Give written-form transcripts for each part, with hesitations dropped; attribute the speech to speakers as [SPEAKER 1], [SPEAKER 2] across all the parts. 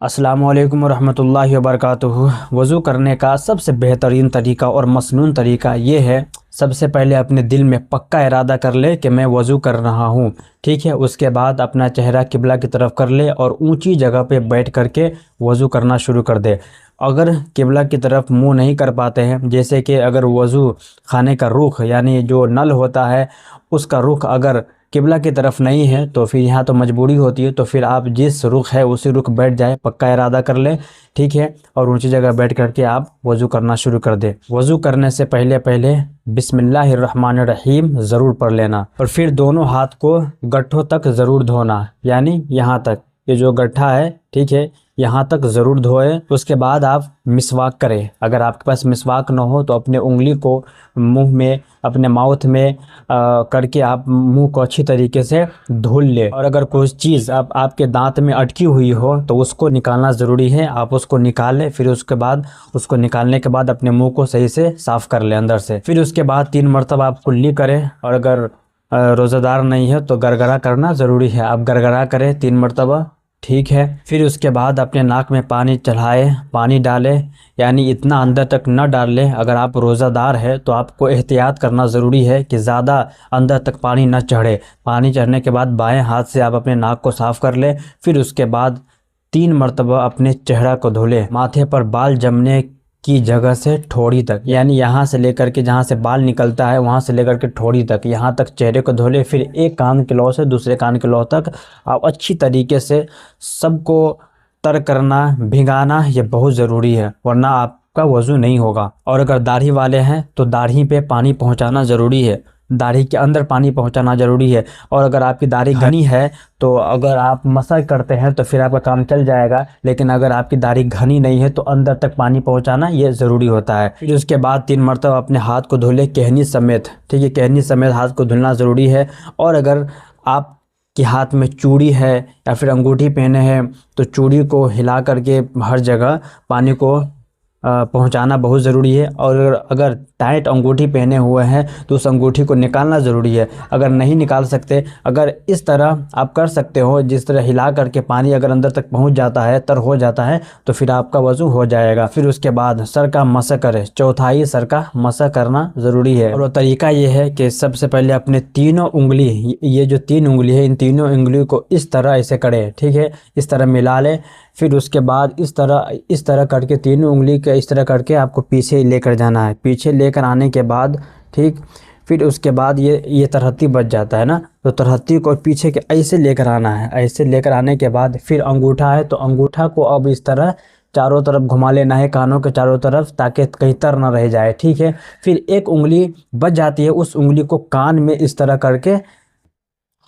[SPEAKER 1] अस्सलामु अलैकुम रहमतुल्लाहि व बरकातुहू। वज़ू करने का सबसे बेहतरीन तरीका और मसनून तरीका ये है, सबसे पहले अपने दिल में पक्का इरादा कर ले कि मैं वज़ू कर रहा हूँ। ठीक है, उसके बाद अपना चेहरा किबला की तरफ कर ले और ऊंची जगह पे बैठ करके वज़ू करना शुरू कर दे। अगर किबला की तरफ मुंह नहीं कर पाते हैं, जैसे कि अगर वज़ू खाने का रुख यानी जो नल होता है उसका रुख अगर किबला की तरफ नहीं है तो फिर यहाँ तो मजबूरी होती है, तो फिर आप जिस रुख है उसी रुख बैठ जाए, पक्का इरादा कर ले। ठीक है, और ऊंची जगह बैठ करके आप वज़ू करना शुरू कर दे। वज़ू करने से पहले पहले बिस्मिल्लाहिर्रहमानिर्रहीम ज़रूर पढ़ लेना और फिर दोनों हाथ को गट्ठों तक ज़रूर धोना, यानी यहाँ तक, ये जो गट्ठा है ठीक है यहाँ तक ज़रूर धोए। उसके बाद आप मिसवाक करें। अगर आपके पास मिसवाक ना हो तो अपने उंगली को मुंह में, अपने माउथ में करके आप मुंह को अच्छी तरीके से धुल ले। और अगर कोई चीज़ आपके दांत में अटकी हुई हो तो उसको निकालना ज़रूरी है, आप उसको निकाल लें। फिर उसके बाद उसको निकालने के बाद अपने मुँह को सही से साफ़ कर लें अंदर से। फिर उसके बाद 3 मरतबा आप कुल्ली करें, और अगर रोज़ेदार नहीं है तो गरगरा करना ज़रूरी है, आप गरगरा करें 3 मरतबा। ठीक है, फिर उसके बाद अपने नाक में पानी चढ़ाए, पानी डालें, यानी इतना अंदर तक न डाल लें। अगर आप रोज़ादार है तो आपको एहतियात करना ज़रूरी है कि ज़्यादा अंदर तक पानी न चढ़े। पानी चढ़ने के बाद बाएं हाथ से आप अपने नाक को साफ़ कर लें। फिर उसके बाद 3 मरतबा अपने चेहरा को धो लें, माथे पर बाल जमने की जगह से ठोड़ी तक, यानी यहाँ से लेकर के जहाँ से बाल निकलता है वहाँ से लेकर के ठोड़ी तक, यहाँ तक चेहरे को धो ले। फिर एक कान के लौ से दूसरे कान के लौ तक आप अच्छी तरीके से सबको तर करना, भिगाना, ये बहुत ज़रूरी है, वरना आपका वज़ू नहीं होगा। और अगर दाढ़ी वाले हैं तो दाढ़ी पे पानी पहुँचाना ज़रूरी है, दाढ़ी के अंदर पानी पहुंचाना ज़रूरी है। और अगर आपकी दाढ़ी घनी है तो अगर आप मसाज करते हैं तो फिर आपका काम चल जाएगा, लेकिन अगर आपकी दाढ़ी घनी नहीं है तो अंदर तक पानी पहुंचाना ये ज़रूरी होता है। फिर उसके बाद 3 मरतबा अपने हाथ को धो ले, कहनी समेत। ठीक है, कहनी समेत हाथ को धुलना ज़रूरी है। और अगर आप कि हाथ में चूड़ी है या फिर अंगूठी पहने हैं तो चूड़ी को हिला करके हर जगह पानी को पहुंचाना बहुत ज़रूरी है। और अगर टाइट अंगूठी पहने हुए हैं तो उस अंगूठी को निकालना ज़रूरी है। अगर नहीं निकाल सकते, अगर इस तरह आप कर सकते हो, जिस तरह हिला करके पानी अगर अंदर तक पहुंच जाता है, तर हो जाता है, तो फिर आपका वज़ू हो जाएगा। फिर उसके बाद सर का मसा करें, चौथाई सर का मसा करना ज़रूरी है। और वो तरीका ये है कि सबसे पहले अपने तीनों उंगली, ये जो 3 उंगली है, इन तीनों उंगलियों को इस तरह ऐसे करें। ठीक है, इस तरह मिला लें। फिर उसके बाद इस तरह करके तीनों उंगली के इस तरह करके आपको पीछे लेकर जाना है। पीछे लेकर आने के बाद ठीक, फिर उसके बाद ये तरहत्ती बच जाता है ना, तो तरहत्ती को पीछे के ऐसे लेकर आना है। ऐसे लेकर आने के बाद फिर अंगूठा है तो अंगूठा को अब इस तरह चारों तरफ घुमा लेना है, कानों के चारों तरफ, ताकि कहीं तर ना रह जाए। ठीक है, फिर एक उंगली बच जाती है, उस उंगली को कान में इस तरह करके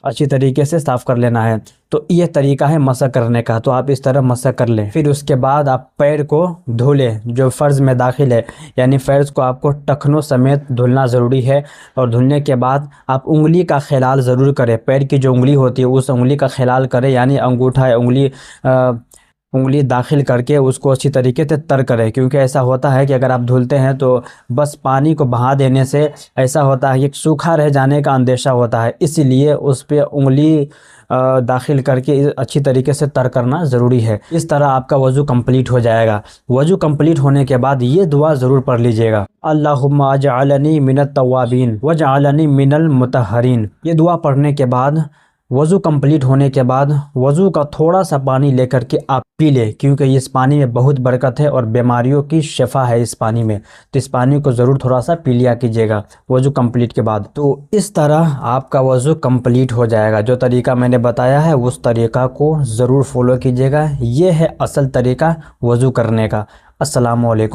[SPEAKER 1] अच्छी तरीके से साफ़ कर लेना है। तो ये तरीका है मसा करने का, तो आप इस तरह मसा कर लें। फिर उसके बाद आप पैर को धो लें, जो फ़र्ज़ में दाखिल है, यानी फ़र्ज़ को आपको टखनों समेत धुलना ज़रूरी है। और धुलने के बाद आप उंगली का ख्याल ज़रूर करें, पैर की जो उंगली होती है उस उंगली का ख्याल करें, यानी अंगूठा है उंगली दाखिल करके उसको अच्छी तरीके से तर करें। क्योंकि ऐसा होता है कि अगर आप धुलते हैं तो बस पानी को बहा देने से ऐसा होता है कि सूखा रह जाने का अंदेशा होता है, इसीलिए उस पे उंगली दाखिल करके अच्छी तरीके से तर करना ज़रूरी है। इस तरह आपका वज़ू कंप्लीट हो जाएगा। वज़ू कंप्लीट होने के बाद ये दुआ ज़रूर पढ़ लीजिएगा, अल्लाहुम्मा अजअलनी मिनत तव्वाबीन वजअलनी मिनल मुतहरीन। ये दुआ पढ़ने के बाद, वज़ू कंप्लीट होने के बाद, वज़ू का थोड़ा सा पानी लेकर के आप पी ले, क्योंकि इस पानी में बहुत बरकत है और बीमारियों की शिफा है इस पानी में। तो इस पानी को ज़रूर थोड़ा सा पी लिया कीजिएगा वज़ू कंप्लीट के बाद। तो इस तरह आपका वज़ू कंप्लीट हो जाएगा। जो तरीका मैंने बताया है उस तरीका को ज़रूर फॉलो कीजिएगा। ये है असल तरीका वज़ू करने का। अस्सलामु अलैकुम।